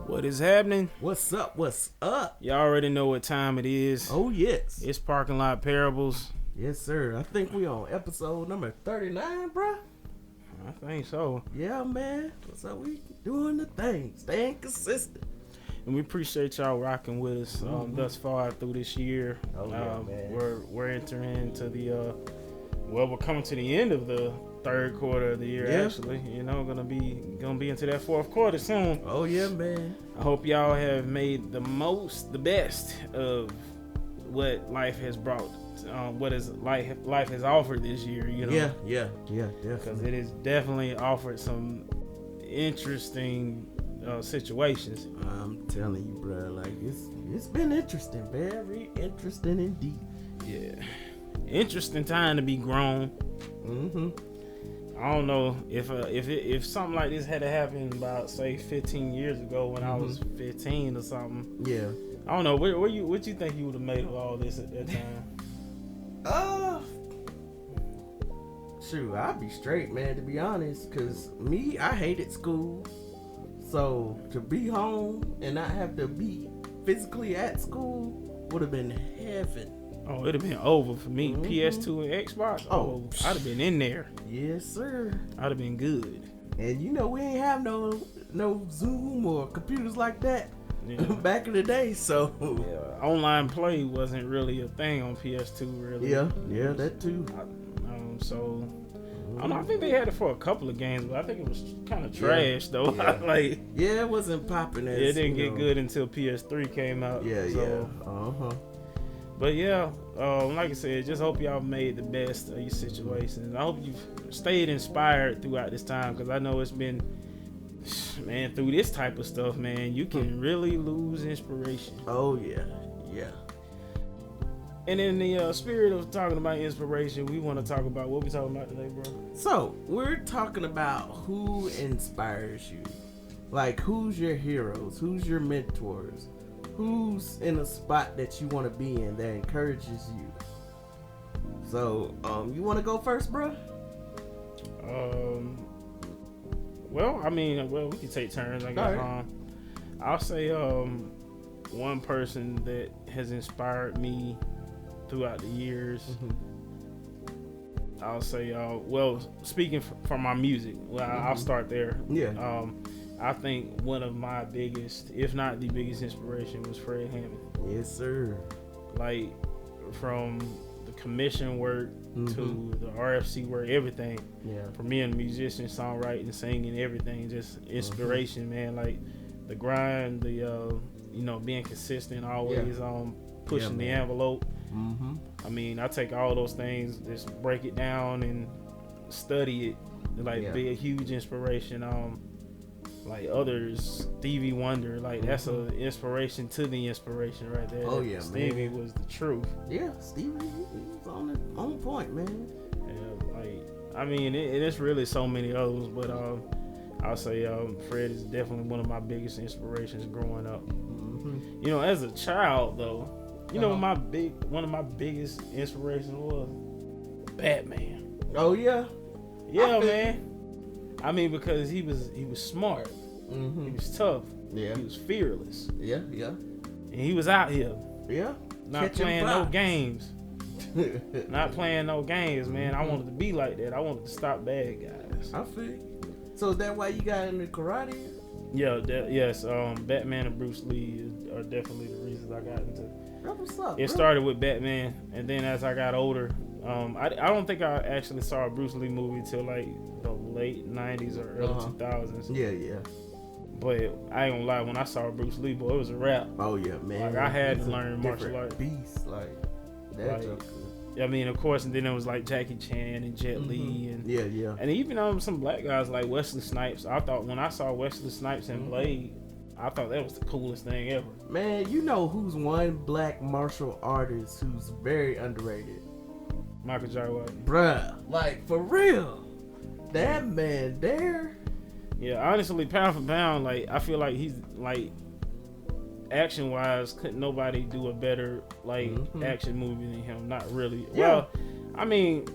What is happening? What's up? What's up? You already know what time it is. Oh, yes. It's Parking Lot Parables. Yes, sir. I think we on episode number 39, bruh. I think so. Yeah, man. So we doing the thing. Staying consistent. And we appreciate y'all rocking with us thus far through this year. Oh, yeah, man. We're entering into the, we're coming to the end of the third quarter of the year, Yeah. actually. You know, gonna be into that fourth quarter soon. Oh, yeah, man. I hope y'all have made the best of what life has brought, what is life has offered this year, you know? Yeah, Because definitely. it has definitely offered some interesting situations. I'm telling you, bruh, like, it's been interesting. Very interesting indeed. Yeah. Interesting time to be grown. Mm-hmm. I don't know if something like this had to happen about, say, 15 years ago when I was 15 or something. Yeah. I don't know. What you think you would have made of all this at that time? Shoot, I'd be straight, man, to be honest. Because I hated school. So to be home and not have to be physically at school would have been heaven. Oh, it'd have been over for me. Mhm. PS2 and Xbox. Oh, I'd have been in there. Yes, sir. I'd have been good. And you know we ain't have no Zoom or computers like that Yeah. back in the day. So Online play wasn't really a thing on PS2, really. yeah, that too. So I don't know. I think they had it for a couple of games, but I think it was kind of trash though. Yeah. Like Yeah, it wasn't popping as it didn't you get know. good until PS3 came out. So, But yeah, like I said, just hope y'all made the best of your situation. I hope you've stayed inspired throughout this time, because I know it's been, man, through this type of stuff, man, you can really lose inspiration. Oh yeah. And in the spirit of talking about inspiration, we want to talk about what we talking about today, bro. So we're talking about who inspires you. Like, who's your heroes? Who's your mentors? Who's in a spot that you want to be in that encourages you? So, you want to go first, bro? Well, I mean, we can take turns, I guess. All right. I'll say one person that has inspired me throughout the years. I'll say, speaking from my music, I'll start there. Yeah. I think one of my biggest, if not the biggest inspiration, was Fred Hammond. Yes, sir. Like, from the commission work to the RFC work, everything. Yeah. For me, and musician, songwriting, singing, everything, just inspiration, man. Like the grind, the being consistent, always pushing the envelope. I mean, I take all those things, just break it down and study it, like be a huge inspiration. Like others, Stevie Wonder, like that's an inspiration to the inspiration right there. Oh yeah, Stevie man. was the truth. Yeah, Stevie was on point, man. Yeah, like I mean, it's really so many others, but I'll say Fred is definitely one of my biggest inspirations growing up. You know, as a child though, you know one of my biggest inspirations was Batman. Oh yeah. Yeah, man. I mean, because he was smart. He was tough. Yeah. He was fearless. Yeah. And he was out here. Yeah. Not Catching playing no vibes. games. Not playing no games, man. I wanted to be like that. I wanted to stop bad guys. I feel you. So is that why you got into karate? Yeah, yes. Batman and Bruce Lee are definitely the reasons I got into. That's what's up. It bro. started with Batman, and then as I got older, I don't think I actually saw a Bruce Lee movie till like the late '90s or early 2000s. Yeah. But I ain't gonna lie, when I saw Bruce Lee, boy, it was a wrap. Oh yeah, man. Like I had to learn martial arts. Beast, like that joke. I mean, of course, and then it was like Jackie Chan and Jet Li, and yeah, and even some black guys like Wesley Snipes. I thought when I saw Wesley Snipes in Blade, I thought that was the coolest thing ever. Man, you know who's one black martial artist who's very underrated? Michael Jai White. Bruh, like for real, that man there. Yeah, honestly, pound for pound, like I feel like he's like action wise, couldn't nobody do a better like action movie than him. Not really. Yeah. Well, I mean,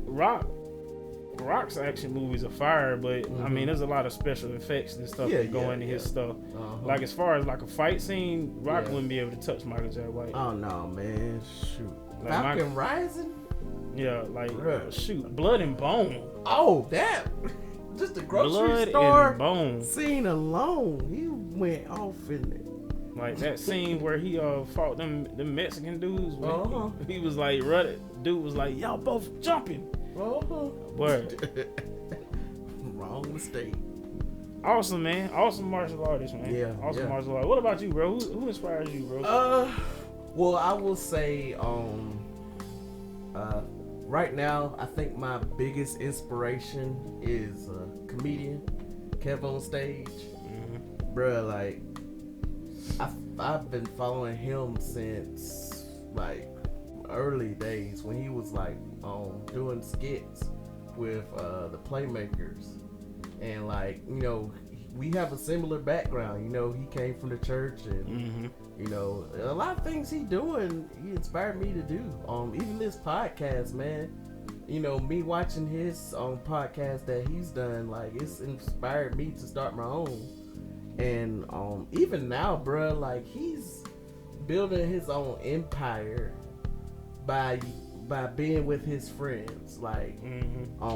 Rock's action movies are fire, but I mean, there's a lot of special effects and stuff that go into his stuff. Like as far as like a fight scene, Rock wouldn't be able to touch Michael Jai White. Oh no, man, shoot. Like Falcon Rising. Yeah, like shoot, Blood and Bone. Oh, that. Just the grocery Blood store and Bone scene alone, he went off in it. Like that scene where he fought them Mexican dudes. He was like, dude was like, y'all both jumping. Word. Wrong mistake. Awesome, man. Awesome martial artist, man. Yeah. Awesome martial artist. What about you, bro? Who inspires you, bro? Well, I will say, right now, I think my biggest inspiration is comedian Kev on Stage. Bruh, like, I've been following him since like early days when he was like doing skits with the Playmakers, and like, you know, we have a similar background. You know, he came from the church, and you know, a lot of things he inspired me to do. Even this podcast, man. You know, me watching his podcast that he's done, like, it's inspired me to start my own. And even now, bruh, like, he's building his own empire by being with his friends, like, and I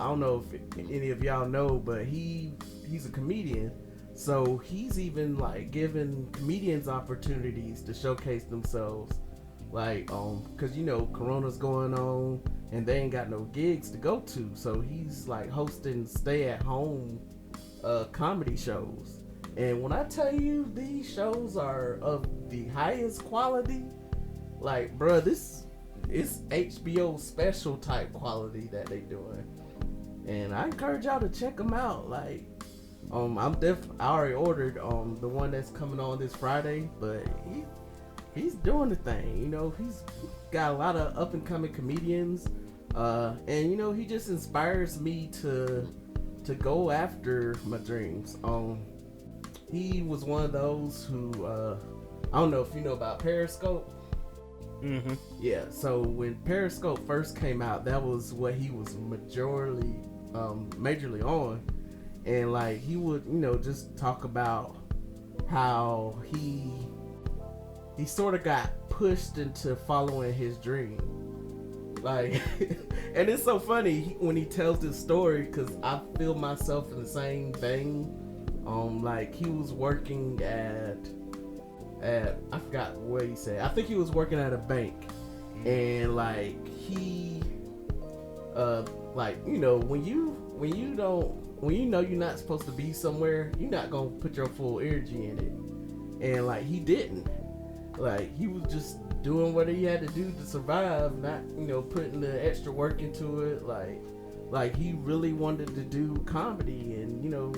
don't know if any of y'all know, but he's a comedian, so he's even like giving comedians opportunities to showcase themselves, like, cause you know Corona's going on and they ain't got no gigs to go to, so he's like hosting stay-at-home comedy shows. And when I tell you these shows are of the highest quality, like, bruh, it's HBO special type quality that they doing, and I encourage y'all to check them out. Like, I already ordered the one that's coming on this Friday, but he's doing the thing. You know, he's got a lot of up and coming comedians, and you know, he just inspires me to go after my dreams. He was one of those who I don't know if you know about Periscope. Yeah, so when Periscope first came out, that was what he was majorly majorly on, and like he would, you know, just talk about how he sort of got pushed into following his dream, like and it's so funny when he tells this story, because I feel myself in the same vein. Like, he was working at I forgot what he said. I think he was working at a bank, and like he like, you know, when you know you're not supposed to be somewhere, you're not gonna put your full energy in it. And like, he didn't. Like, he was just doing what he had to do to survive, not, you know, putting the extra work into it. Like he really wanted to do comedy, and you know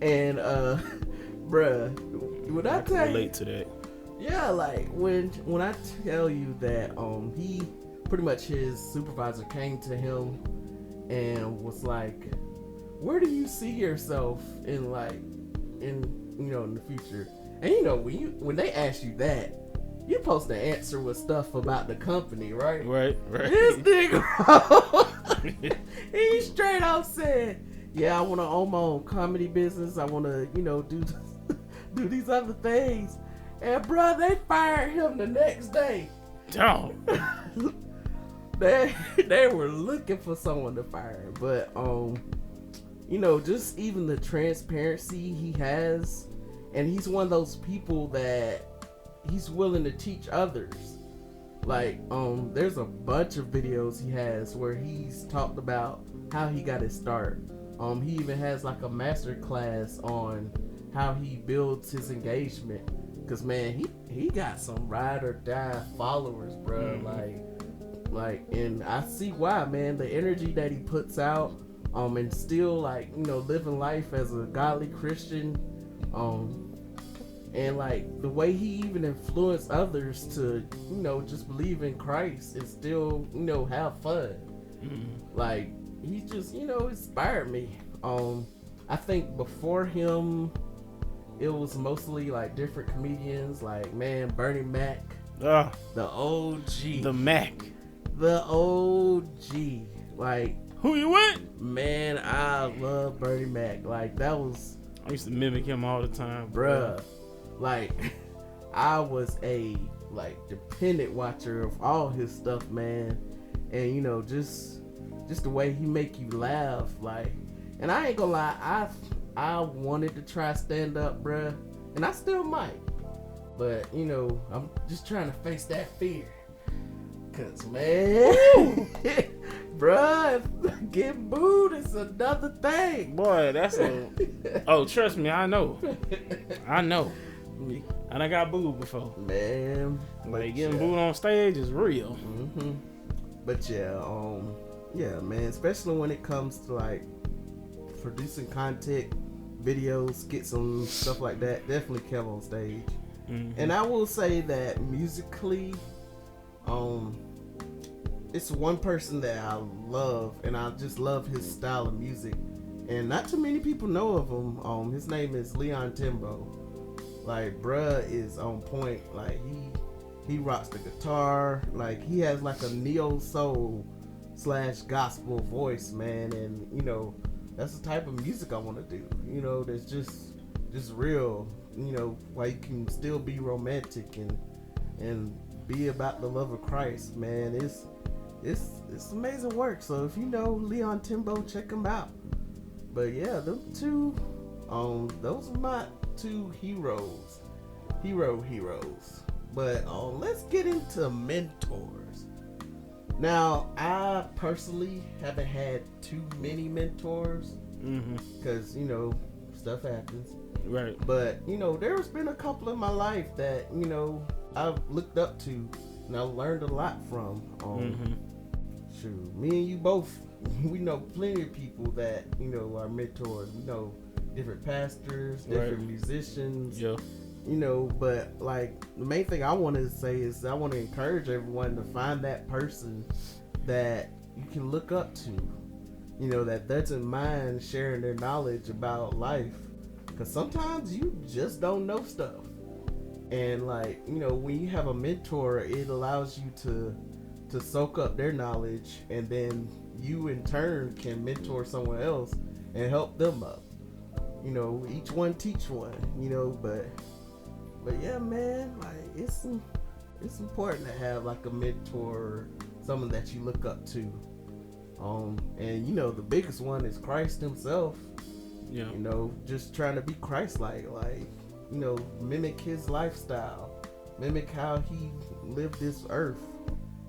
and bruh, when I tell you, relate to that. Yeah, like when I tell you that he pretty much, his supervisor came to him and was like, where do you see yourself in the future? And you know, when they ask you that, you're supposed to answer with stuff about the company, right? Right. This nigga, he straight up said, yeah, I want to own my own comedy business. I want to, you know, do these other things. And bro, they fired him the next day. Damn. They were looking for someone to fire. But you know, just even the transparency he has, and he's one of those people that he's willing to teach others. Like, there's a bunch of videos he has where he's talked about how he got his start. He even has like a master class on how he builds his engagement. Cause man, he got some ride or die followers, bro. Like, and I see why, man. The energy that he puts out, and still like, you know, living life as a godly Christian, and like the way he even influenced others to, you know, just believe in Christ and still, you know, have fun. Like, he just, you know, inspired me. I think before him, it was mostly like different comedians, like, man, Bernie Mac, the OG, the OG. Like, who you with? Man, I love Bernie Mac. Like, that was, I used to mimic him all the time, bruh. Like, I was a like dependent watcher of all his stuff, man. And you know, just the way he make you laugh, like. And I ain't gonna lie, I wanted to try stand up, bruh, and I still might. But you know, I'm just trying to face that fear. Cause man, bruh, getting booed is another thing. Boy, that's a. Oh, trust me, I know. And I got booed before. Man, like getting booed on stage is real. But yeah, man, especially when it comes to like producing content, videos, skits, and stuff like that, definitely Kev on stage. And I will say that musically, it's one person that I love, and I just love his style of music, and not too many people know of him. His name is Leon Timbo. Like, bruh is on point. Like, he rocks the guitar. Like, he has like a neo soul / gospel voice, man, and you know, that's the type of music I want to do. You know, that's just real. You know, why you can still be romantic and be about the love of Christ, man. It's amazing work. So if you know Leon Timbo, check him out. But yeah, them two, those are my two heroes. But let's get into mentors. Now, I personally haven't had too many mentors, because you know, stuff happens. Right. But you know, there's been a couple in my life that, you know, I've looked up to and I learned a lot from. Shoot, me and you both, we know plenty of people that, you know, are mentors. We know different pastors, different musicians. Yeah. You know, but like the main thing I want to say is I want to encourage everyone to find that person that you can look up to. You know, that doesn't mind sharing their knowledge about life. Because sometimes you just don't know stuff. And like, you know, when you have a mentor, it allows you to soak up their knowledge, and then you in turn can mentor someone else and help them up. You know, each one teach one, you know, but yeah, man, like it's important to have like a mentor, someone that you look up to. And you know, the biggest one is Christ himself. Yeah. You know, just trying to be Christ-like, like, you know, mimic his lifestyle, mimic how he lived this earth,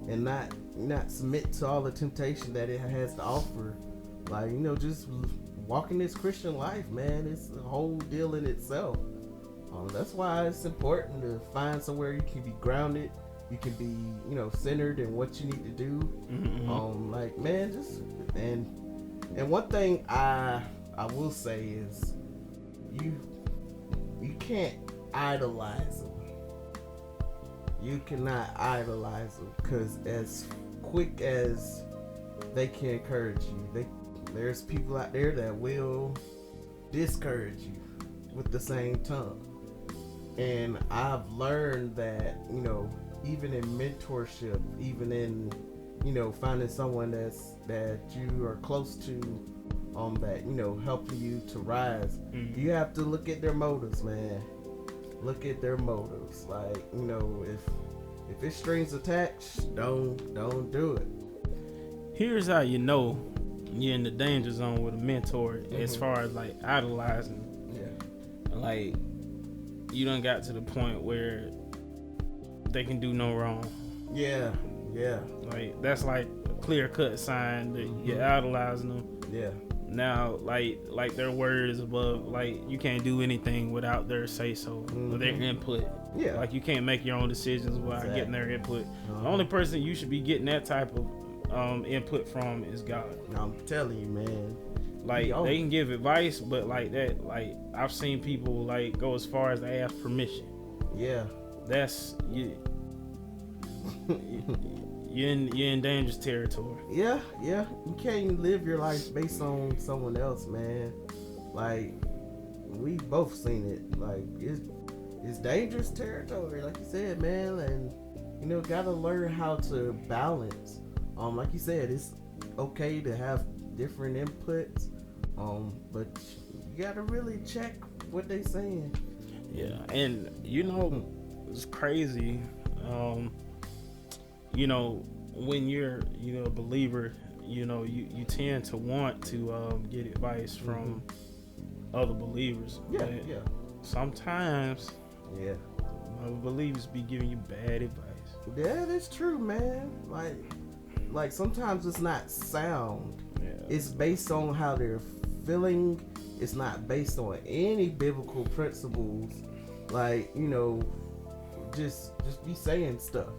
and not submit to all the temptation that it has to offer. Like, you know, just walking this Christian life, man, it's a whole deal in itself. That's why it's important to find somewhere you can be grounded, you can be, you know, centered in what you need to do. Like, man, just and one thing I will say is you can't idolize them. You cannot idolize them, because as quick as they can encourage you, there's people out there that will discourage you with the same tongue. And I've learned that, you know, even in mentorship, even in, you know, finding someone that you are close to, that, you know, helping you to rise, you have to look at their motives, man. Look at their motives. Like, you know, if it's strings attached, don't do it. Here's how you know you're in the danger zone with a mentor, as far as like idolizing. Yeah. Like, you done got to the point where they can do no wrong. Yeah. Like, that's like a clear cut sign that you're idolizing them. Yeah. now, like their word is above. Like you can't do anything without their say so or their input. Yeah. Like you can't make your own decisions without getting their input. The only person you should be getting that type of input from is God. I'm telling you, man. Like they can give advice, but like that, like I've seen people like go as far as to ask permission. Yeah. That's you. You're in dangerous territory. Yeah. You can't live your life based on someone else, man. Like we both seen it. Like it's dangerous territory, like you said, man. And gotta learn how to balance. Like you said, it's okay to have different inputs. But you gotta really check what they saying. Yeah, and it's crazy. When you're a believer, you tend to want to get advice from other believers. Yeah. Sometimes other believers be giving you bad advice. Yeah, that's true, man. Like sometimes it's not sound. Yeah. It's based on how they're feeling. It's not based on any biblical principles. Like, just be saying stuff.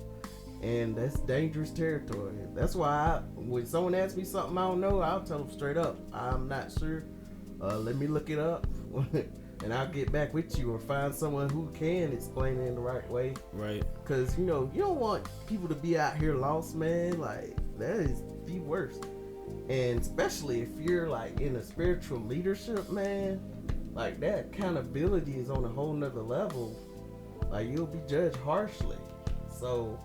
And that's dangerous territory. That's why when someone asks me something I don't know, I'll tell them straight up, I'm not sure. Let me look it up. And I'll get back with you or find someone who can explain it in the right way. Right. Because, you don't want people to be out here lost, man. Like, that is the worst. And especially if you're, like, in a spiritual leadership, man, like, that accountability is on a whole nother level. Like, you'll be judged harshly. So,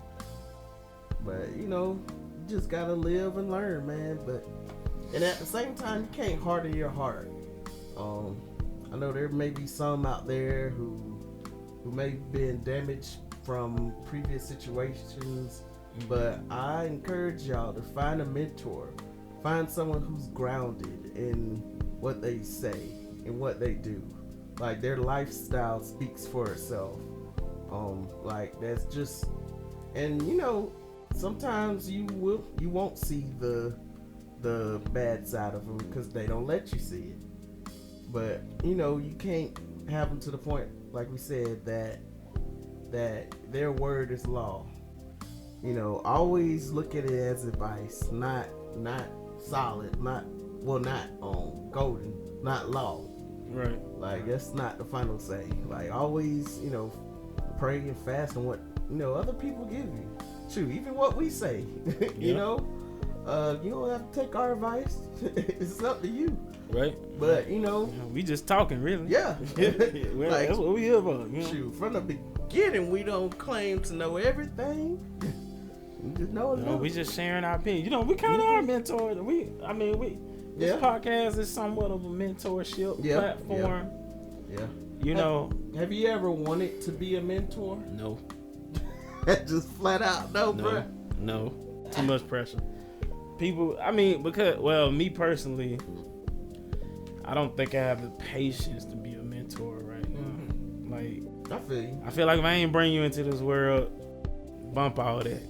but, you just got to live and learn, man. And at the same time, you can't harden your heart. I know there may be some out there who may have been damaged from previous situations, but I encourage y'all to find a mentor. Find someone who's grounded in what they say and what they do. Like their lifestyle speaks for itself. Like that's just, and sometimes you won't see the bad side of them because they don't let you see it. But you can't have them to the point, like we said, that their word is law. Always look at it as advice, not solid, not golden, not law. Right. Like that's not the final say. Like always, pray and fast on what other people give you. Shoot, even what we say, you don't have to take our advice. It's up to you. Right. But we just talking, really. Yeah. Well, that's what we here for. Shoot, from the beginning, we don't claim to know everything. We just know a little. We just sharing our opinion. We kind of are mentors. This podcast is somewhat of a mentorship platform. Yeah. Have you ever wanted to be a mentor? No. Just flat out no, bro. No. Too much pressure. People, me personally, I don't think I have the patience to be a mentor right now. Like, I feel you. I feel like if I ain't bring you into this world, bump all that.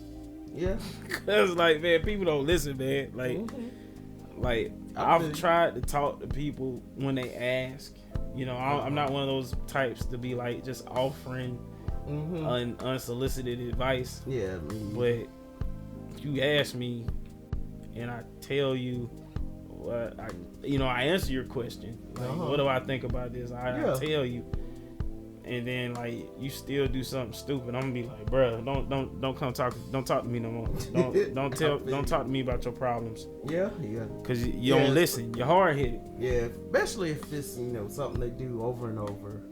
Yeah. Cause like, man, people don't listen, man. Like, I've tried to talk to people when they ask. I'm not one of those types to be like just offering unsolicited advice. Yeah. But if you ask me, and I tell you what I answer your question. Like, what do I think about this? I tell you, and then like you still do something stupid. I'm gonna be like, bruh, don't come talk. Don't talk to me no more. Don't talk to me about your problems. Yeah. Cause you don't listen. You're hard headed. Yeah, especially if it's something they do over and over.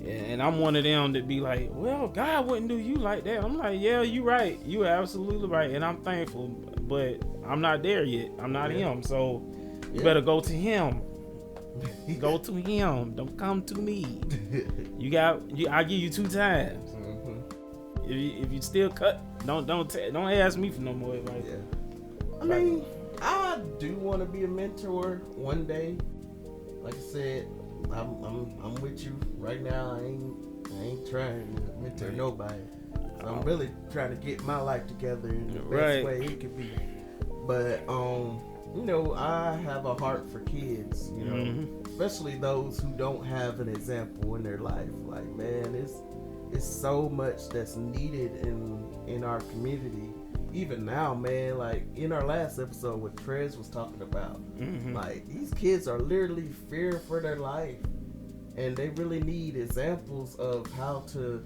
Yeah, and I'm one of them that be like, well, God wouldn't do you like that. I'm like, yeah, you right. You absolutely right, and I'm thankful, but I'm not there yet. I'm not him, so you better go to him. Go to him. Don't come to me. I give you 2 times. If you still cut, don't ask me for no more advice. Yeah. I do want to be a mentor one day. Like I said, I'm with you right now. I ain't trying to mentor nobody. I'm really trying to get my life together in the best way it can be. But you know, I have a heart for kids, you know, especially those who don't have an example in their life. Like, man, it's so much that's needed in our community. Even now, man, like in our last episode what Trez was talking about, like these kids are literally fearing for their life, and they really need examples of how to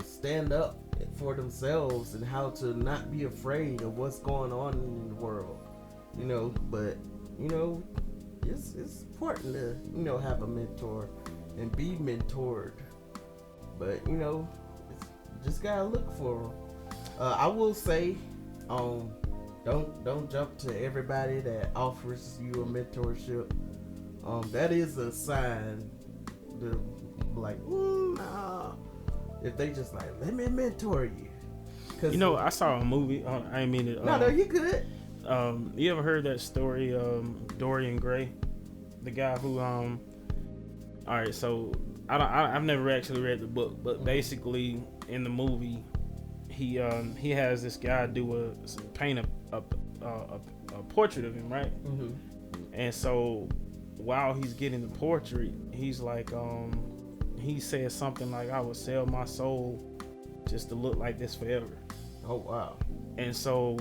stand up for themselves and how to not be afraid of what's going on in the world, you know. But you know, it's important to, you know, have a mentor and be mentored, but you know, just gotta look for them. I will say, don't jump to everybody that offers you a mentorship. That is a sign to like, nah. If they just like, let me mentor you. You know, I saw a movie. I didn't mean to. No, you good. You ever heard that story, Dorian Gray, the guy who, all right, so I've never actually read the book, but basically in the movie, he has this guy paint a portrait of him, right? And so while he's getting the portrait, he's like, he says something like, I would sell my soul just to look like this forever. Oh, wow. And so,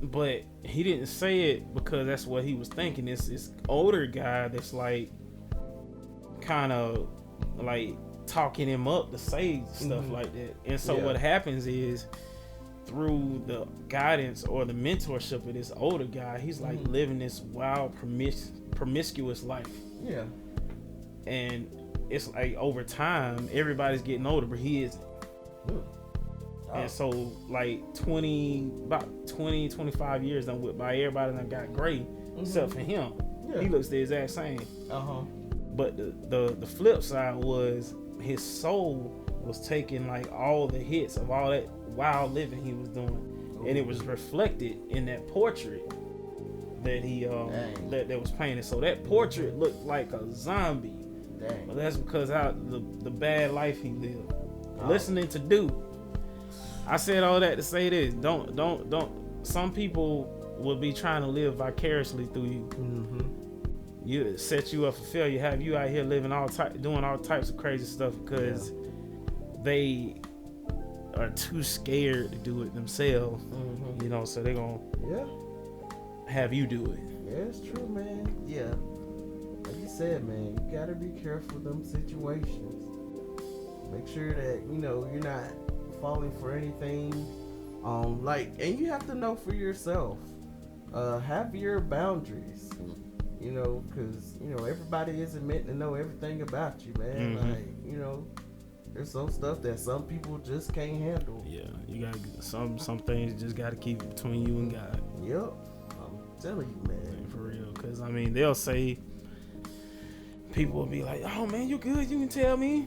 but he didn't say it because that's what he was thinking. It's this older guy that's like, kind of like talking him up to say stuff like that. And so what happens is, through the guidance or the mentorship of this older guy, he's like living this wild, promiscuous life. Yeah. And it's like over time, everybody's getting older, but he isn't. And so like 25 years done went by, everybody done got gray, except for him. He looks the exact same. But the flip side was his soul was taking like all the hits of all that wild living he was doing. And it was reflected in that portrait that he that was painted. So that portrait looked like a zombie. But that's because the bad life he lived. Listening to Duke. I said all that to say this. Don't. Some people will be trying to live vicariously through you. You set you up for failure. Have you out here living doing all types of crazy stuff because they are too scared to do it themselves. You know, so they're gonna have you do it. Yeah, it's true, man. Yeah. Like you said, man, you gotta be careful of them situations. Make sure that, you know, you're not falling for anything. And you have to know for yourself. Have your boundaries. You know, because, you know, everybody isn't meant to know everything about you, man. Like, you know, there's some stuff that some people just can't handle. Yeah, you got some things you just got to keep between you and God. Yep. I'm telling you, man. For real. Because, I mean, they'll say, people will be like, oh, man, you good? You can tell me.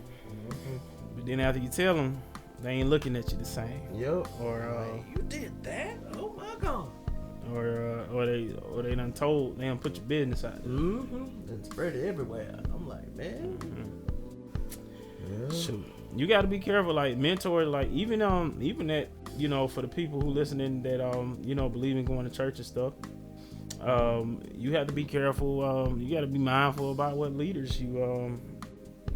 But then after you tell them, they ain't looking at you the same. Yep. Or, like, you did that? Oh, my God. Or they done put your business out there. And spread it everywhere. I'm like, man. Shoot. You got to be careful, like mentor, like even that, you know, for the people who listening that you know, believe in going to church and stuff. You have to be careful. You got to be mindful about what leaders you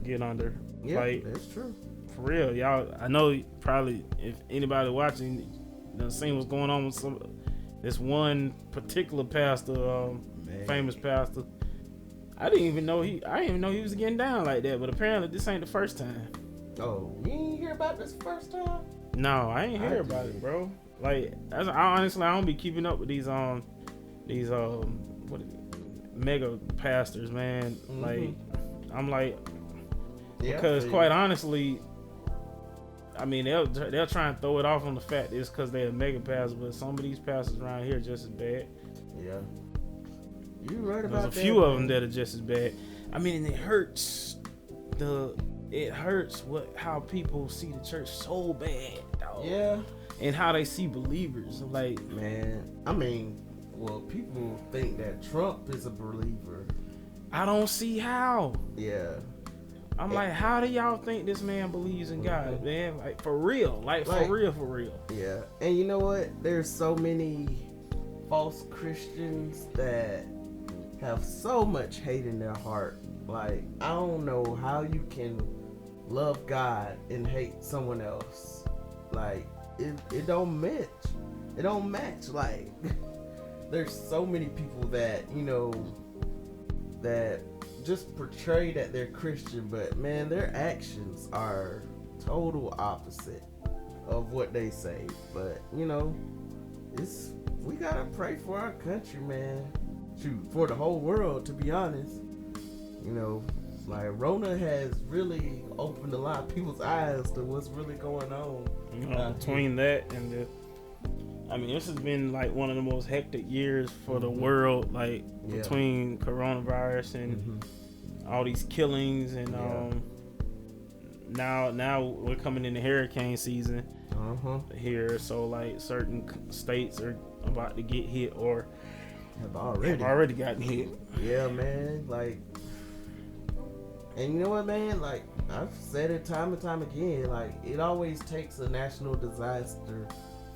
get under. Yeah, like, that's true. For real, y'all. I know probably if anybody watching, done seen what's going on with this one particular pastor, famous pastor. I didn't even know he was getting down like that. But apparently this ain't the first time. Oh, you ain't hear about this first time? No, I ain't hear about it, bro. Like, I honestly don't be keeping up with these mega pastors, man. Like, I'm like, because quite honestly, I mean, they'll try and throw it off on the fact it's because they're a mega pastor, but some of these pastors around here are just as bad. Yeah. You right about that. There's a few of them that are just as bad. I mean, it hurts how people see the church so bad, dog. Yeah. And how they see believers. Like, man, I mean, well, people think that Trump is a believer. I don't see how. Yeah. I'm like, how do y'all think this man believes in God, man? Like, for real. Like, for real. Yeah. And you know what? There's so many false Christians that have so much hate in their heart. Like, I don't know how you can love God and hate someone else. Like, it don't match. It don't match. Like, there's so many people that, you know, that just portray that they're Christian, but man, their actions are total opposite of what they say. But, you know, we gotta pray for our country, man. Shoot, for the whole world, to be honest. You know, like, Rona has really opened a lot of people's eyes to what's really going on. You know, between that and I mean, this has been like one of the most hectic years for the world, like between coronavirus and all these killings, and now we're coming into hurricane season here, so like certain states are about to get hit or have already gotten hit. Yeah, man. Like, and you know what, man? Like, I've said it time and time again. Like, it always takes a national disaster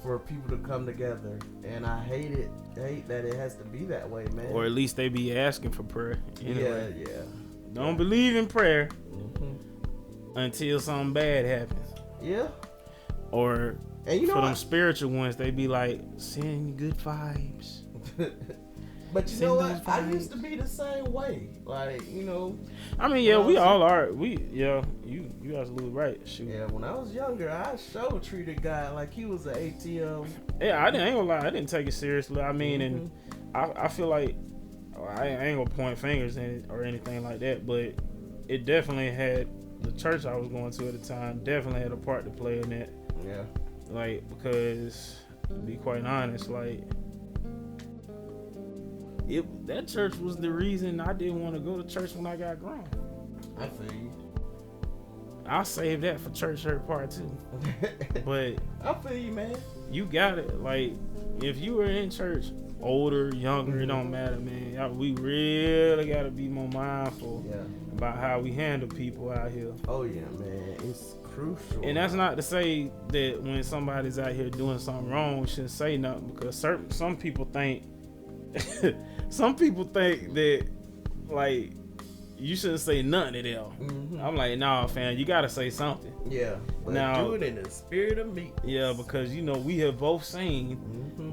for people to come together, and I hate that it has to be that way, man. Or at least they be asking for prayer. Anyway. Yeah. Don't believe in prayer until something bad happens. Yeah. Or and you know for them spiritual ones, they be like, send good vibes. But you know what? I used to be the same way. Like, you know. I mean, yeah, we all are. You absolutely right. Shoot. Yeah, when I was younger, I sure treated God like he was an ATM. Yeah, I ain't gonna lie. I didn't take it seriously. I mean, and I feel like I ain't gonna point fingers or anything like that, but it definitely had, the church I was going to at the time definitely had a part to play in that. Yeah. Like, because to be quite honest, like, that church was the reason I didn't want to go to church when I got grown. I feel you. I'll save that for church hurt part 2. But I feel you, man. You got it. Like, if you were in church, older, younger, it don't matter, man. We really got to be more mindful about how we handle people out here. Oh yeah, man. It's crucial. And that's not to say that when somebody's out here doing something wrong, we shouldn't say nothing, because some people think that, like, you shouldn't say nothing to them. I'm like, nah, fam, you gotta say something. Yeah, but now, do it in the spirit of meekness. Yeah, because, you know, we have both seen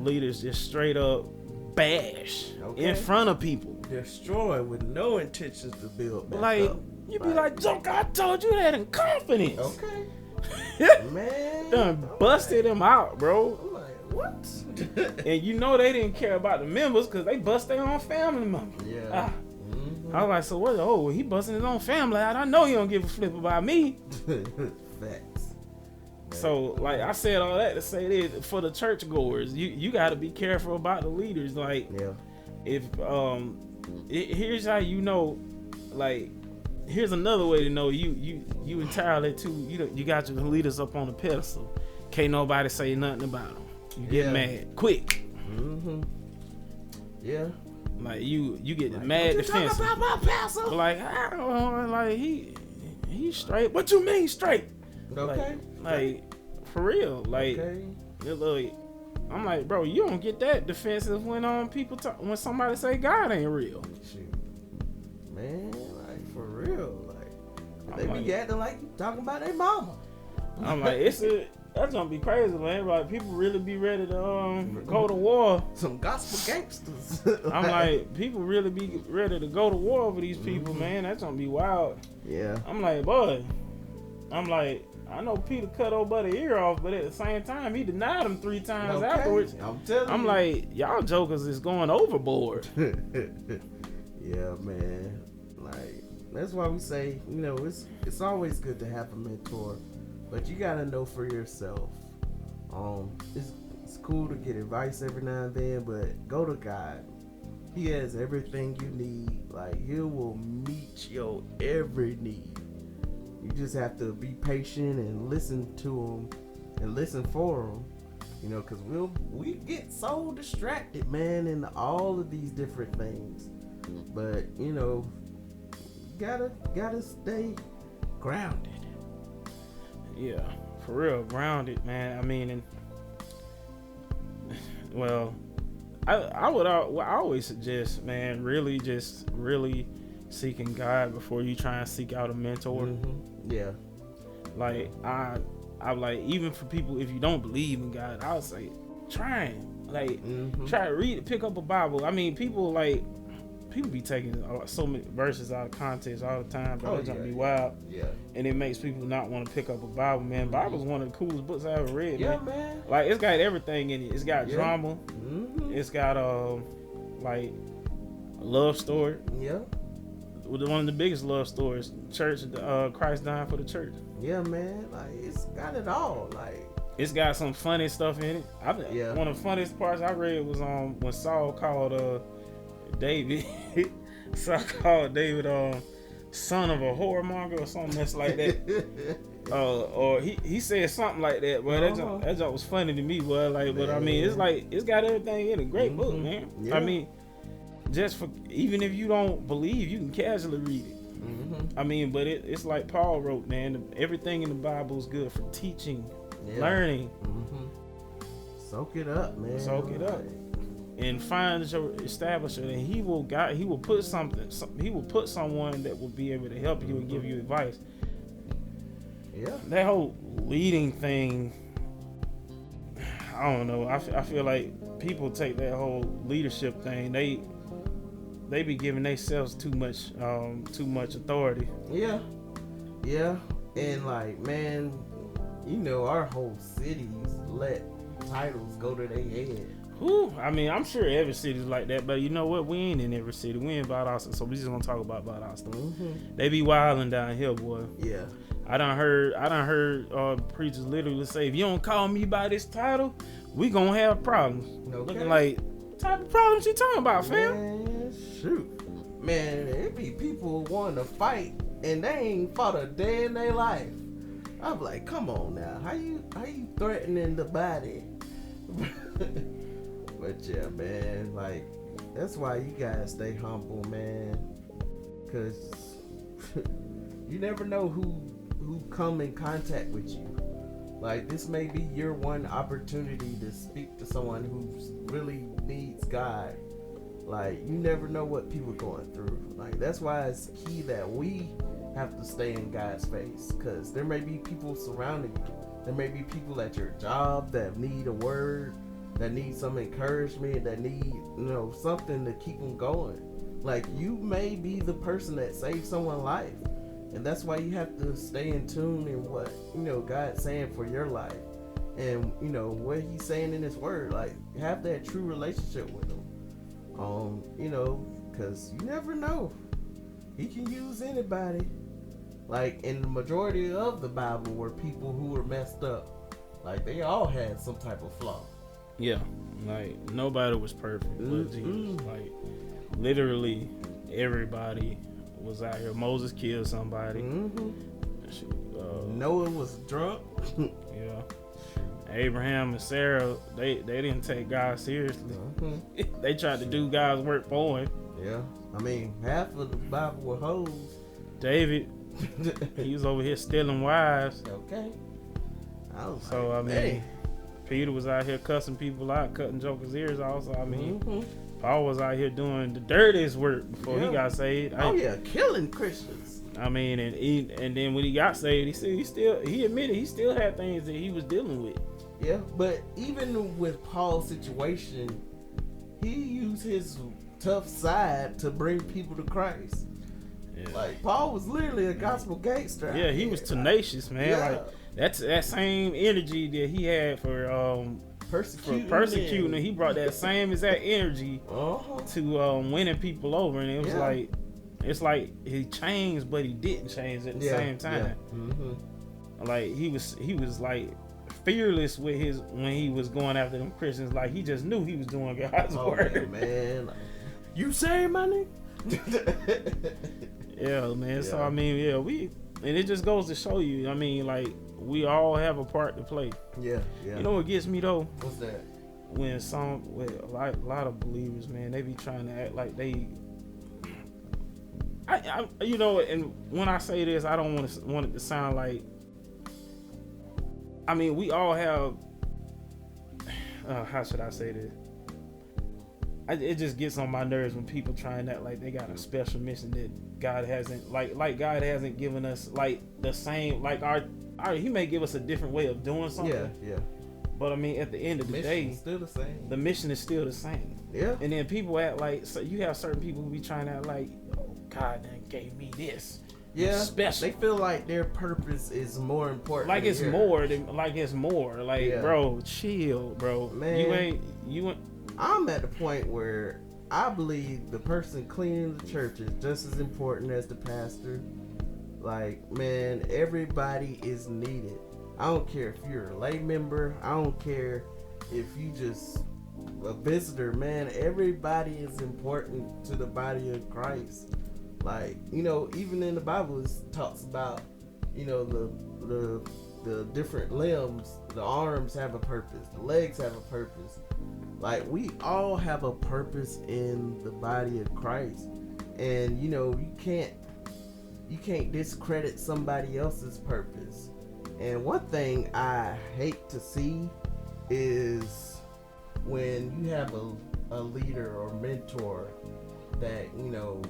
leaders just straight up bash in front of people, destroy with no intentions to build back like up. You be like, Joker, I told you that in confidence. Okay. Man, done busted him out, bro. I'm like, what? And you know they didn't care about the members because they bust their own family members. Yeah. I was like, so what? Oh, he busting his own family out. I know he don't give a flip about me. Facts. So, like, I said all that to say that for the churchgoers, you got to be careful about the leaders. Like, if here's how you know, like, here's another way to know you entirely too. You got your leaders up on the pedestal. Can't nobody say nothing about them. You get mad quick. Yeah. Like you get like, mad defensive. Like, I don't, like he straight. What you mean straight? Okay. Like for real. Like, I'm like, bro, you don't get that defensive when people when somebody say God ain't real. Shoot. Man, like for real. Like they be acting like you talking about their mama. I'm like, that's gonna be crazy, man. Like, people really be ready to go to war. Some gospel gangsters. I'm like, people really be ready to go to war over these people, man. That's gonna be wild. Yeah. I'm like, boy. I know Peter cut old buddy ear off, but at the same time, he denied him 3 times afterwards. I'm telling you. I'm like, y'all jokers is going overboard. Yeah, man. Like, that's why we say, you know, it's always good to have a mentor. But you gotta know for yourself. It's cool to get advice every now and then, but go to God. He has everything you need. Like, he will meet your every need. You just have to be patient and listen to him and listen for him. You know, because we get so distracted, man, in all of these different things. But, you know, gotta stay grounded. Yeah, for real, grounded, man. I mean, well, I always suggest, man, really seeking God before you try and seek out a mentor. Mm-hmm. Yeah. Like I like, even for people, if you don't believe in God, I would say try it. Like try to read, pick up a Bible. I mean, people be taking so many verses out of context all the time, but it's gonna be wild. Yeah. And it makes people not want to pick up a Bible, man. Bible's one of the coolest books I ever read, Yeah, man. man. Like, it's got everything in it. It's got drama. It's got like a love story. Yeah. One of the biggest love stories, church, Christ dying for the church. Yeah, man. Like, it's got it all. Like, it's got some funny stuff in it. One of the funniest parts I read was when Saul called David. Saul called David son of a whoremonger or something that's like that. Or he said something like that. But that joke was funny to me. But I mean, it's like, it's got everything in it. Great book, man. Yeah. I mean, just for, even if you don't believe, you can casually read it. I mean, but it's like Paul wrote, man. Everything in the Bible is good for teaching, learning. Soak it up, man. Soak it up, and find your establisher, and he will put someone that will be able to help you and give you advice. Yeah. That whole leading thing, I don't know. I feel like people take that whole leadership thing. They be giving themselves too much authority. Yeah. And like, man, you know, our whole cities let titles go to their head. Whew, I mean, I'm sure every city's like that, but you know what? We ain't in every city. We in Valdosta, so we just gonna talk about Valdosta. They be wilding down here, boy. Yeah. I done heard preachers literally say, if you don't call me by this title, we gonna have problems. Okay. Looking like, what type of problems you talking about, fam? Man, shoot. Man, it be people wanting to fight and they ain't fought a day in their life. I'm like, come on now. How you threatening the body? But yeah, man, like, that's why you gotta stay humble, man. Cause you never know who come in contact with you. Like, this may be your one opportunity to speak to someone who really needs God. Like, you never know what people are going through. Like, that's why it's key that we have to stay in God's face. Because there may be people surrounding you. There may be people at your job that need a word, that need some encouragement, that need, something to keep them going. Like, you may be the person that saved someone's life. And that's why you have to stay in tune in what, God's saying for your life. And, what he's saying in his word. Like, have that true relationship with him. Because you never know. He can use anybody. Like, in the majority of the Bible were people who were messed up. Like, they all had some type of flaw. Yeah. Like, nobody was perfect but Jesus. Like, literally everybody was out here. Moses killed somebody. Noah was drunk. Yeah. Abraham and Sarah, they didn't take God seriously. They tried to do God's work for him. Yeah. I mean, half of the Bible were hoes. David, he was over here stealing wives. Okay. I mean, Peter was out here cussing people out, cutting jokers' ears off. So, I mean, Paul was out here doing the dirtiest work before he got saved. Killing Christians. I mean, and then when he got saved, he admitted he still had things that he was dealing with. Yeah, but even with Paul's situation, he used his tough side to bring people to Christ. Yeah. Like, Paul was literally a gospel gangster. Yeah, he was tenacious, man. Yeah. Like, that's that same energy that he had for persecuting. He brought that same exact energy to winning people over, and it was it's like he changed, but he didn't change at the same time. Yeah. Like, he was like fearless with when he was going after them Christians. Like, he just knew he was doing God's work. Yeah, man. Like, you saying my name? Yeah, man. Yeah. So I mean, and it just goes to show you. I mean, like, we all have a part to play. Yeah. You know what gets me though? What's that? When a lot of believers, man, they be trying to act like they. And when I say this, I don't want it to sound like. I mean, we all have. How should I say this? it just gets on my nerves when people try and act like they got a special mission that God hasn't, like God hasn't given us like the same, like our he may give us a different way of doing something. Yeah. But I mean, at the end of the day, still the same. The mission is still the same. Yeah. And then people act like, so you have certain people who be trying to act like, oh, God done gave me this. Yeah. Special. They feel like their purpose is more important. Like it's more than, like, yeah. Bro, chill, bro. Man, you ain't. I'm at the point where I believe the person cleaning the church is just as important as the pastor. Like, man, everybody is needed. I don't care if you're a lay member. I don't care if you just a visitor, man. Everybody is important to the body of Christ. Like, you know, even in the Bible it talks about, you know, the different limbs. The arms have a purpose. The legs have a purpose. Like, we all have a purpose in the body of Christ. And, you know, you can't discredit somebody else's purpose. And one thing I hate to see is when you have a leader or mentor that, you know,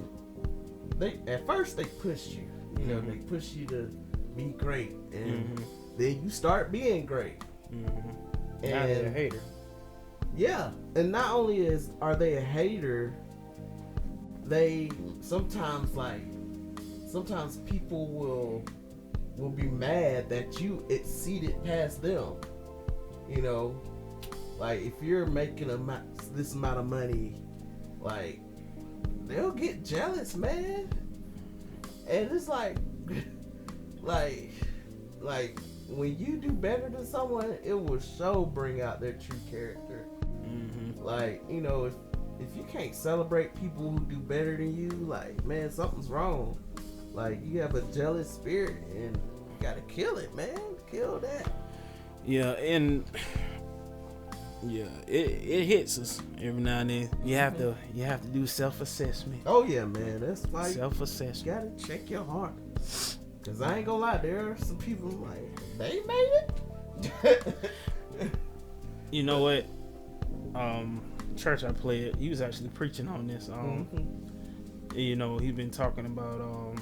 they at first they push you. You know, they push you to be great. And then you start being great. And now they're a hater. Yeah. And not only are they a hater, they sometimes people will be mad that you exceeded past them. You know, like if you're making this amount of money, like they'll get jealous, man. And it's like when you do better than someone, it will bring out their true character. Like, you know, if you can't celebrate people who do better than you, like, man, something's wrong. Like, you have a jealous spirit and you gotta kill it, man. Kill that. Yeah, and yeah, it hits us every now and then. You have to do self-assessment. Oh yeah, man. That's why self-assessment. You gotta check your heart. Cause I ain't gonna lie, there are some people like they made it. You know what? Church I played, he was actually preaching on this. You know, he's been talking about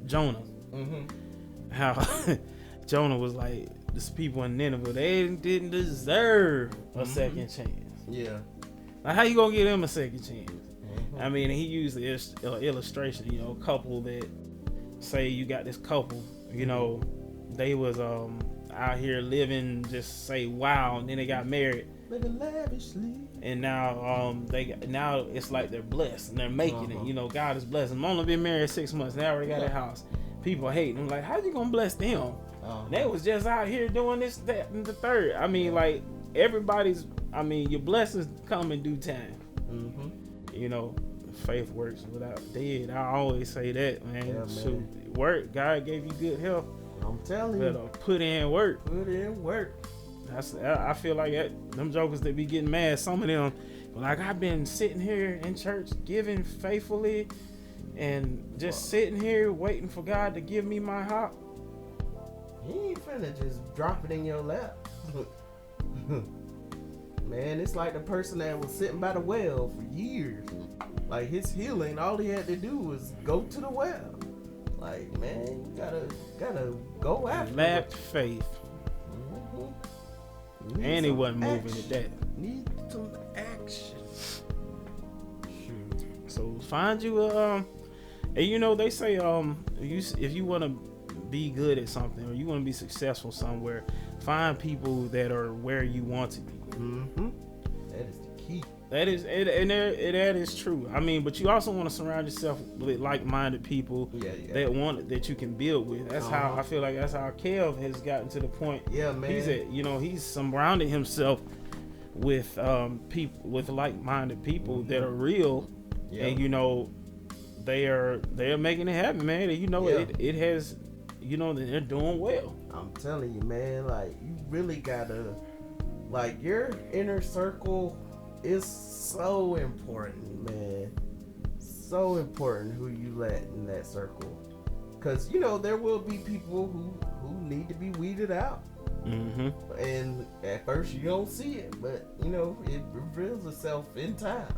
Jonah. How Jonah was like, this people in Nineveh, they didn't deserve a second chance. Yeah. Like, how you gonna give them a second chance? I mean, he used the illustration, you know, couple that, say you got this couple, you know, they was out here living, just say wow, and then they got married. Living lavishly. And now now it's like they're blessed and they're making it. You know, God is blessing them. Only been married 6 months. They already got a house. People hating them. Like, how you gonna bless them? They was just out here doing this, that, and the third. I mean, like, your blessings come in due time. You know, faith works without deed. I always say that, man. Yeah, Shoot, work. God gave you good health. I'm telling you. Better put in work. Put in work. I feel like them jokers that be getting mad, some of them, like, I've been sitting here in church giving faithfully and just sitting here waiting for God to give me my hop. He ain't finna just drop it in your lap. Man, it's like the person that was sitting by the well for years. Like, his healing, all he had to do was go to the well. Like, man, you gotta go after lacked faith. And he wasn't moving at that. Need some action. So find you and you know, they say if you want to be good at something or you want to be successful somewhere, find people that are where you want to be. That is the key. That is it, and that is true. I mean, but you also want to surround yourself with like-minded people that you can build with. That's how I feel like that's how Kev has gotten to the point. Yeah, man. He's surrounded himself with people, with like-minded people that are real, and you know they're making it happen, man. And you know it has, you know, they're doing well. I'm telling you, man. Like, you really gotta, like, your inner circle is so important, man. So important who you let in that circle. Because, you know, there will be people who need to be weeded out. And at first you don't see it, but you know it reveals itself in time.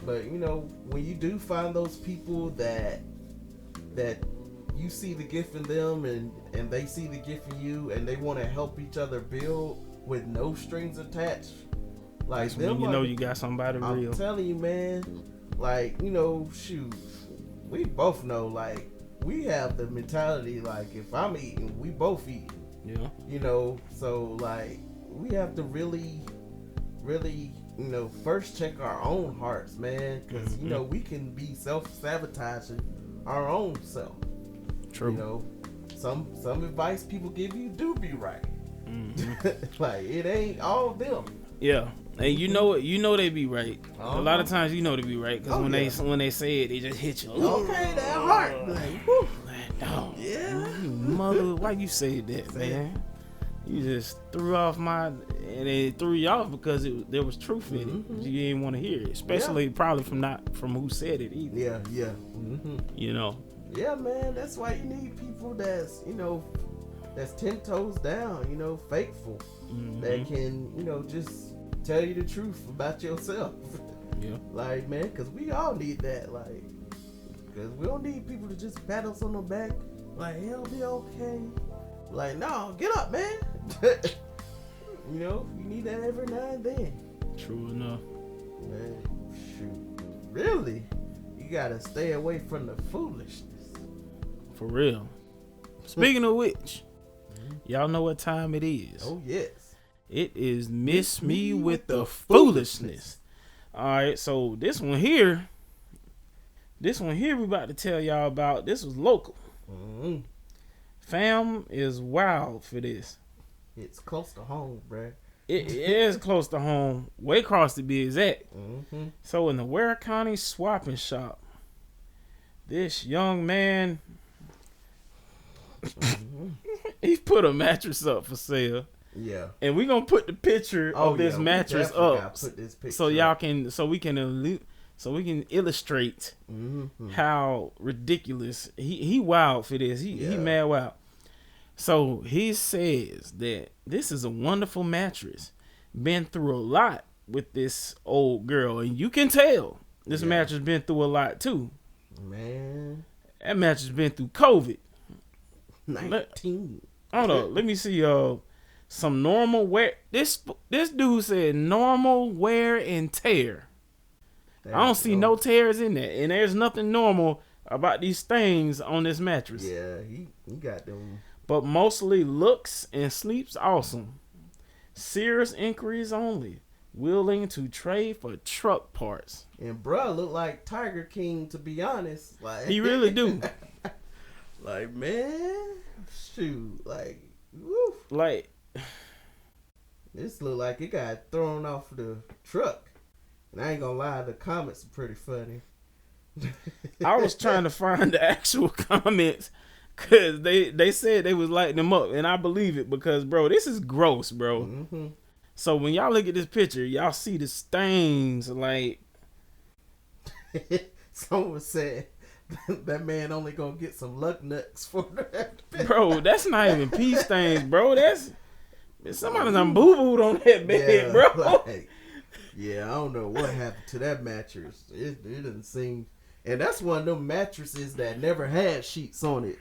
But you know when you do find those people that you see the gift in them and they see the gift in you and they want to help each other build with no strings attached, like them, you know you got somebody real. I'm telling you, man. Like, you know, shoot, we both know, like, we have the mentality, like, if I'm eating, we both eating. Yeah. You know, so, like, we have to really, really, you know, first check our own hearts, man. Because, you know, we can be self-sabotaging our own self. True. You know, some advice people give you do be right. Like, it ain't all them. Yeah. And you know they be right. A lot of times you know they be right because when they say it, they just hit you. Okay, that hard. Like, whew. No. Yeah. You mother, why you say that, man? You just threw off and it threw you off because there was truth in it. You didn't want to hear it, especially probably from who said it either. Yeah. You know. Yeah, man. That's why you need people that's 10 toes down. You know, faithful. That can just tell you the truth about yourself. Yeah. Like, man, because we all need that. Like, because we don't need people to just pat us on the back. Like, it'll be okay. Like, no, get up, man. You know, you need that every now and then. True enough. Man, shoot. Really? You gotta stay away from the foolishness. For real. Speaking of which, y'all know what time it is. Oh, yes. It is Miss Me with the Foolishness. Alright, so this one here we about to tell y'all about. This was local. Fam is wild for this. It's close to home, bruh. It is close to home. Waycross to be exact. So in the Ware County swapping shop, this young man, he put a mattress up for sale. Yeah. And we're gonna put the picture of this mattress up so we can illustrate how ridiculous he wild for this. He mad wild. So he says that this is a wonderful mattress. Been through a lot with this old girl, and you can tell this mattress been through a lot too. Man, that mattress been through COVID. 19. Hold on, let me see some normal wear. This dude said normal wear and tear. I don't see no tears in there, and there's nothing normal about these stains on this mattress. Yeah, he got them. But mostly looks and sleeps awesome. Serious inquiries only. Willing to trade for truck parts. And bruh look like Tiger King, to be honest. Like, he really do. Like, man, shoot, like, woo. Like, this look like it got thrown off the truck. And I ain't gonna lie, the comments are pretty funny. I was trying to find the actual comments because they said they was lighting them up, and I believe it because, bro, this is gross, bro. So when y'all look at this picture, y'all see the stains, like. Someone said that man only gonna get some luck nuts for that. Bro, that's not even pee stains, bro. That's somebody done boo-booed on that bed, bro. Like, yeah, I don't know what happened to that mattress. It didn't seem, and that's one of them mattresses that never had sheets on it.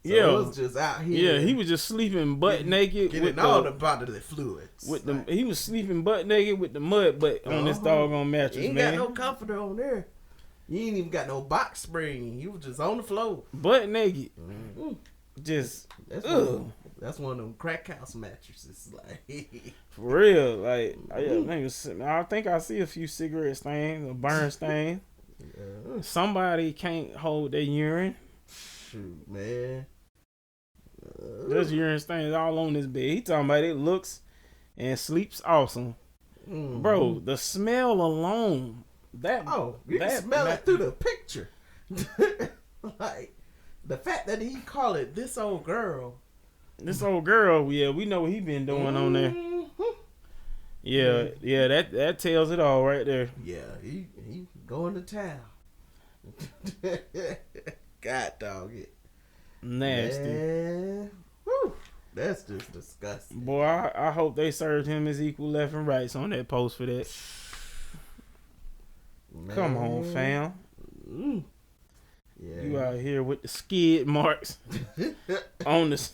So it was just out here. Yeah, he was just sleeping butt naked with all the bodily fluids. He was sleeping butt naked with the mud butt on this doggone mattress, he ain't man. got no comforter on there. You ain't even got no box spring. You was just on the floor. Butt naked. Just, that's one of them crack house mattresses. Like, for real. Like, I think I see a few cigarette stains, a burn stain. Somebody can't hold their urine. Shoot, man. There's urine stains all on this bed. He talking about it looks and sleeps awesome. Bro, the smell alone. You can smell it through the picture. Like, the fact that he called it this old girl. This old girl, yeah, we know what he been doing on there. Yeah, that tells it all right there. Yeah, he going to town. God dog it. Nasty. Man. Woo. That's just disgusting. Boy, I hope they served him his equal left and rights on that post for that. Man. Come on, fam. Yeah. You out here with the skid marks on the.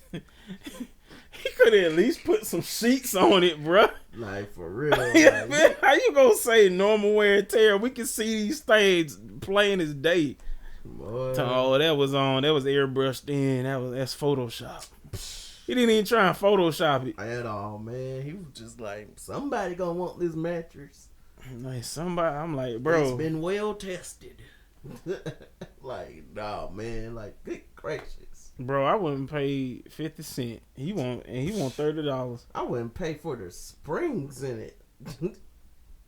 He could have at least put some sheets on it, bruh. Like, for real. Yeah, man, how you gonna say normal wear and tear? We can see these things plain as day. Boy. Oh, that was airbrushed in. That's Photoshop. He didn't even try and Photoshop it at all, man. He was just like, somebody gonna want this mattress. Like somebody, I'm like, bro, it's been well tested. Like, nah, man. Like, good gracious, bro. I wouldn't pay 50 cents. He want $30. I wouldn't pay for the springs in it.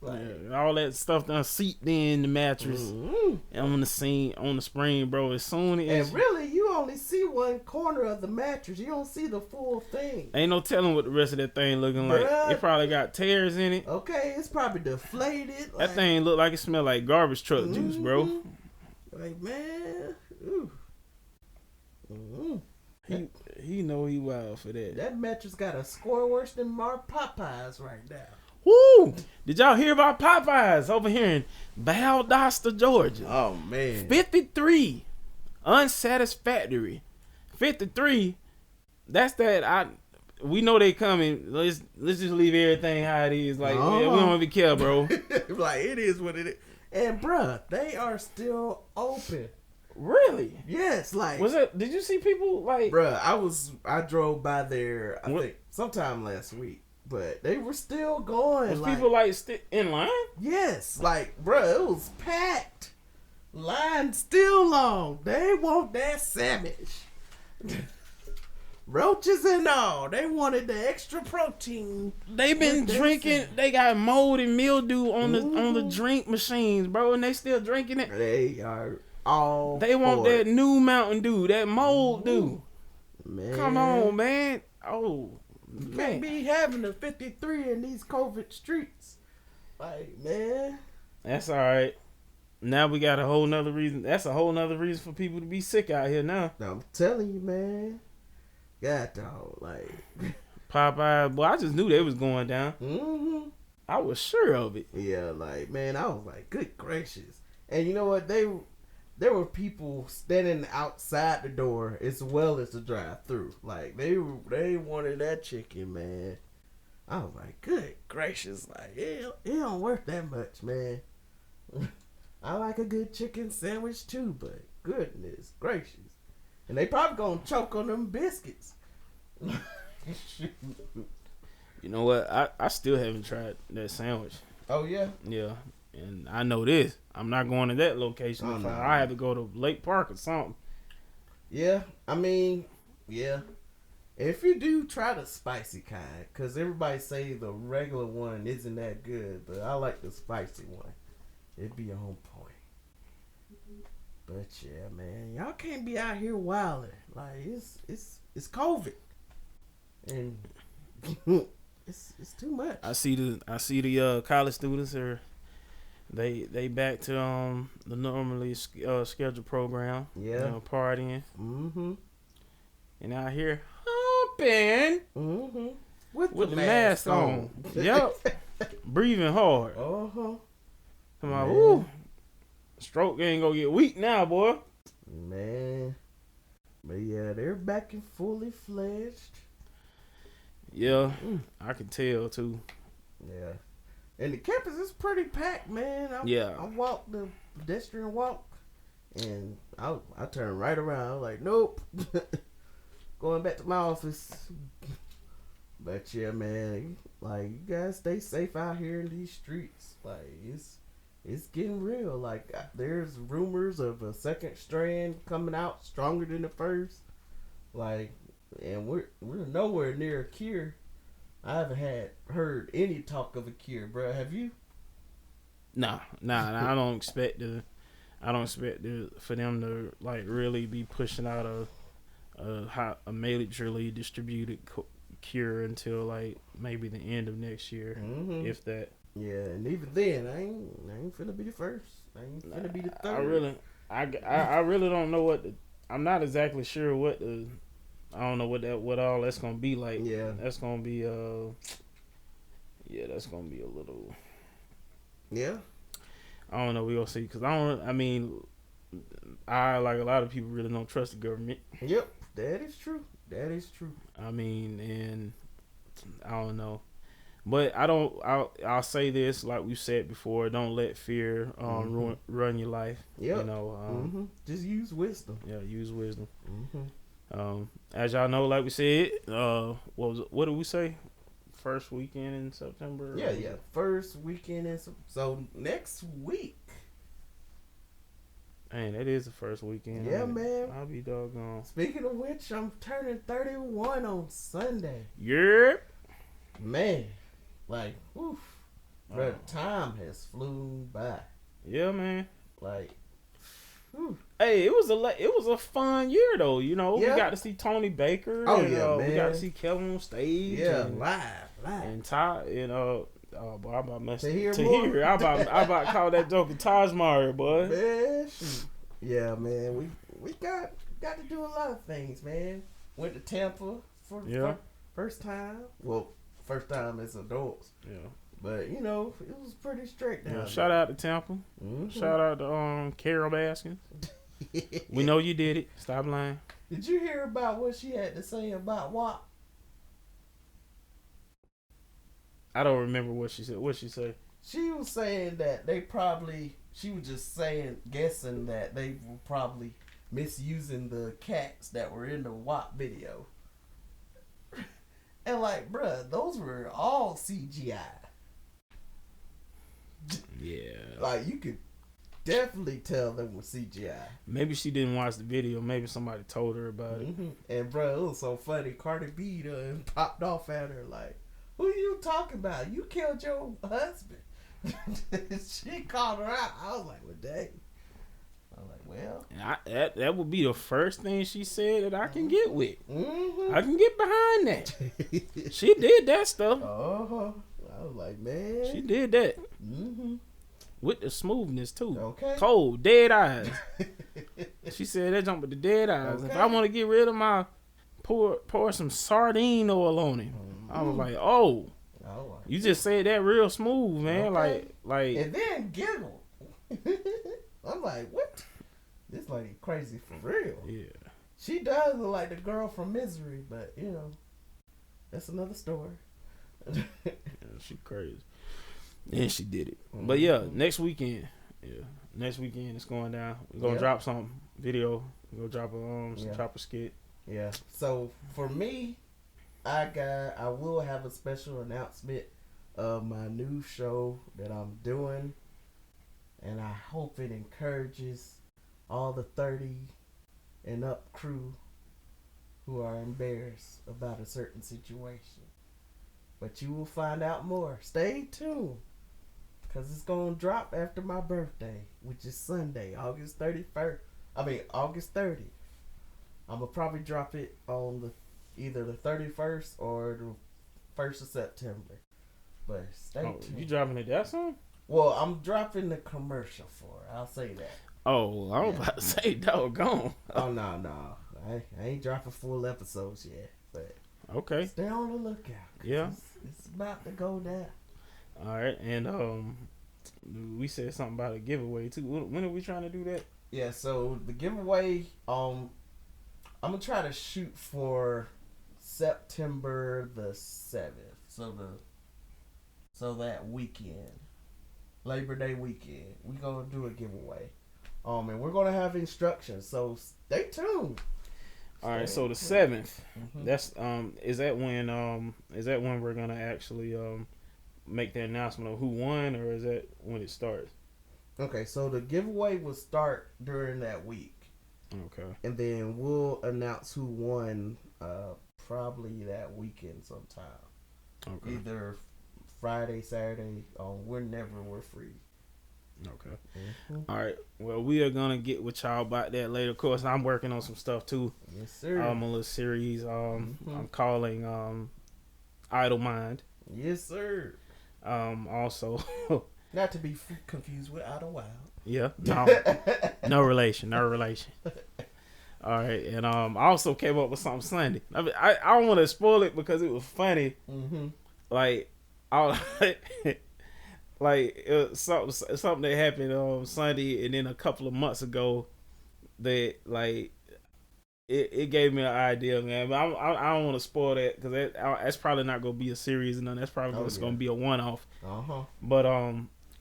Like, all that stuff done seeped in the mattress and on the spring, bro. As soon as and really, you only see one corner of the mattress. You don't see the full thing. Ain't no telling what the rest of that thing looking like. It probably got tears in it. Okay, it's probably deflated. That thing look like it smell like garbage truck juice, bro. Like, man, He know he wild for that. That mattress got a score worse than Mark Popeyes right now. Woo! Did y'all hear about Popeyes over here in Valdosta, Georgia? Oh, man. 53. Unsatisfactory. 53. That's that. We know they coming. Let's just leave everything how it is. Like, man, we don't even care, bro. Like, it is what it is. And, bruh, they are still open. Really? Yes, like. Did you see people, like. Bruh, I drove by there, I think, sometime last week. But they were still going. Was people like in line? Yes, like, bruh, it was packed. Line still long. They want that sandwich. Roaches and all. They wanted the extra protein. They been drinking. They got mold and mildew on the drink machines, bro, and they still drinking it. They are all. They want that new Mountain Dew, that mold dew. Man, come on, man. Oh. You can't be having a 53 in these COVID streets. Like, man. That's all right. Now we got a whole nother reason. That's a whole nother reason for people to be sick out here now. I'm telling you, man. God, dog. Like. Popeye, boy, I just knew they was going down. Mm-hmm. I was sure of it. Yeah, like, man, I was like, good gracious. And you know what? There were people standing outside the door as well as the drive-through. Like, they wanted that chicken, man. I was like, good gracious. Like, it don't worth that much, man. I like a good chicken sandwich too, but goodness gracious. And they probably gonna choke on them biscuits. You know what? I still haven't tried that sandwich. Oh, yeah? Yeah. And I know this. I'm not going to that location. Oh, no. I had to go to Lake Park or something. Yeah, I mean, yeah. If you do, try the spicy kind, because everybody say the regular one isn't that good, but I like the spicy one. It'd be on point. But yeah, man, y'all can't be out here wilding. Like, it's COVID, and it's too much. I see the college students are. They back to the normally scheduled program. Yeah. Partying. Mm-hmm. And out here humping. Mm-hmm. With the mask on. Yep. Breathing hard. Uh-huh. Come on, woo. Stroke ain't gonna get weak now, boy. Man. But yeah, they're back and fully fledged. Yeah. I can tell too. Yeah. And the campus is pretty packed, man. I walked the pedestrian walk, and I turned right around. I was like, nope. Going back to my office. But yeah, man, like, you guys stay safe out here in these streets. Like, it's getting real. Like, there's rumors of a second strand coming out stronger than the first. Like, and we're nowhere near a cure. I haven't heard any talk of a cure, bro. Have you? Nah. I don't expect for them to like really be pushing out a majorly distributed cure until like maybe the end of next year, if that. Yeah, and even then, I ain't finna be the first. I ain't finna be the third. I really don't know I'm not exactly sure what the I don't know what all that's gonna be like. Yeah, that's gonna be that's gonna be a little. Yeah. I don't know. We gonna see because I mean, I like a lot of people really don't trust the government. Yep, that is true. That is true. I mean, and I don't know. But I'll say this, like we said before, don't let fear run your life. Yep. You know, just use wisdom. Yeah, use wisdom. As y'all know, like we said, what did we say? First weekend in September? Yeah. First weekend in so next week. Man, that is the first weekend. Yeah, man. I'll be doggone. Speaking of which, I'm turning 31 on Sunday. Yeah. Man. Like, oof. Bro, time has flown by. Yeah, man. Like, whew. Hey, it was a fun year though. You know, we got to see Tony Baker. Oh, and, man. We got to see Kevin on stage. Yeah, and, live. And Ty, and boy, I'm about to mess Tahir. I about to call that joker Taj Mahal, boy. Man, yeah, man. We got to do a lot of things, man. Went to Tampa for first time. Well, first time as adults. Yeah. But, you know, it was pretty straight down. Shout out to Tampa. Shout out to Carol Baskins. We know you did it. Stop lying. Did you hear about what she had to say about WAP? I don't remember what she said. What she say? She was saying that she was just guessing that they were probably misusing the cats that were in the WAP video. And like, bruh, those were all CGI. Yeah. Like, you could definitely tell them were CGI. Maybe she didn't watch the video. Maybe somebody told her about it. And bruh, it was so funny. Cardi B done popped off at her like, who you talking about? You killed your husband. She called her out. I was like, well, dang. I was like, well. That would be the first thing she said that I can get with. I can get behind that. She did that stuff. I was like, man. She did that. With the smoothness, too. Okay. Cold, dead eyes. She said that jump with the dead eyes. Okay. If I want to get rid of my, pour some sardine oil on him. I was like, oh. You just said that real smooth, man. Okay. Like. And then giggle. I'm like, what? This lady crazy for real. Yeah. She does look like the girl from Misery, but, you know, that's another story. Yeah, she crazy. And she did it. But yeah, next weekend it's going down. We're gonna drop some video. We're gonna drop some chopper skit. Yeah. So for me, I will have a special announcement of my new show that I'm doing, and I hope it encourages all the 30 and up crew who are embarrassed about a certain situation. But you will find out more. Stay tuned, because it's going to drop after my birthday, which is Sunday, August 30th. I'm going to probably drop it on either the 31st or the 1st of September. But stay tuned. You dropping it that soon? Well, I'm dropping the commercial for it. I'll say that. Oh, I was about to say doggone. Oh, no. I ain't dropping full episodes yet. But okay. Stay on the lookout. Yeah. It's about to go down. All right. And we said something about a giveaway, too. When are we trying to do that? Yeah, so the giveaway, I'm going to try to shoot for September the 7th. So that weekend, Labor Day weekend, we're going to do a giveaway. And we're going to have instructions, so stay tuned. All right, so the 7th, that's is that when we're going to actually make the announcement of who won, or is that when it starts? Okay, so the giveaway will start during that week. Okay. And then we'll announce who won probably that weekend sometime. Okay. Either Friday, Saturday, whenever we're free. Okay. All right. Well, we are going to get with y'all about that later. Of course, I'm working on some stuff too. Yes, sir. A little series I'm calling Idle Mind. Yes, sir. Also... Not to be confused with Idle Wild. Yeah. No relation. All right, and I also came up with something Sunday. I mean, I don't want to spoil it because it was funny. Mm-hmm. Like, like it was something that happened on Sunday, and then a couple of months ago, that like it gave me an idea, man. But I don't want to spoil that because that's probably not gonna be a series, and that's probably just gonna be a one-off. But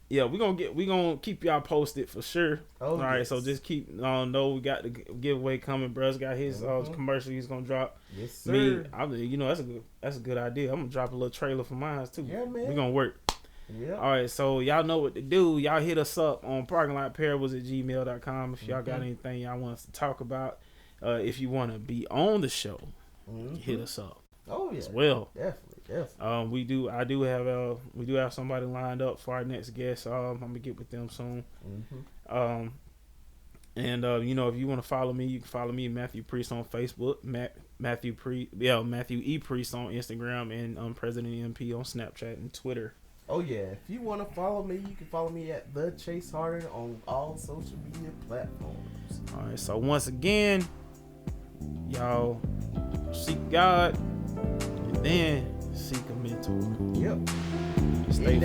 yeah, we gonna keep y'all posted for sure. All right, so just keep know we got the giveaway coming. Bruh's got his commercial he's gonna drop. Yes, sir. Me, that's a good idea. I'm gonna drop a little trailer for mine too. Yeah, man. We gonna work. Yeah. All right, so y'all know what to do. Y'all hit us up on parkinglotparables@gmail.com if y'all got anything y'all want us to talk about. If you want to be on the show, hit us up. Oh yeah, as well. Definitely. We do have somebody lined up for our next guest. I'm gonna get with them soon. And if you want to follow me, you can follow me, Matthew Priest, on Facebook, Matthew E Priest on Instagram, and President MP on Snapchat and Twitter. Oh yeah, if you want to follow me, you can follow me at The Chase Harden on all social media platforms. All right, so once again, y'all seek God and then seek a mentor. Yep. In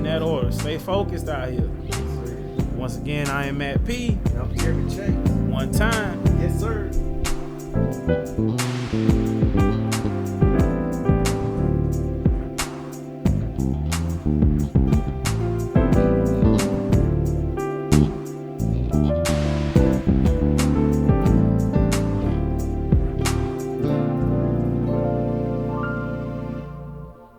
that order. Stay focused out here. Yes, sir. Once again, I am Matt P. And I'm Jeremy Chase. One time. Yes, sir.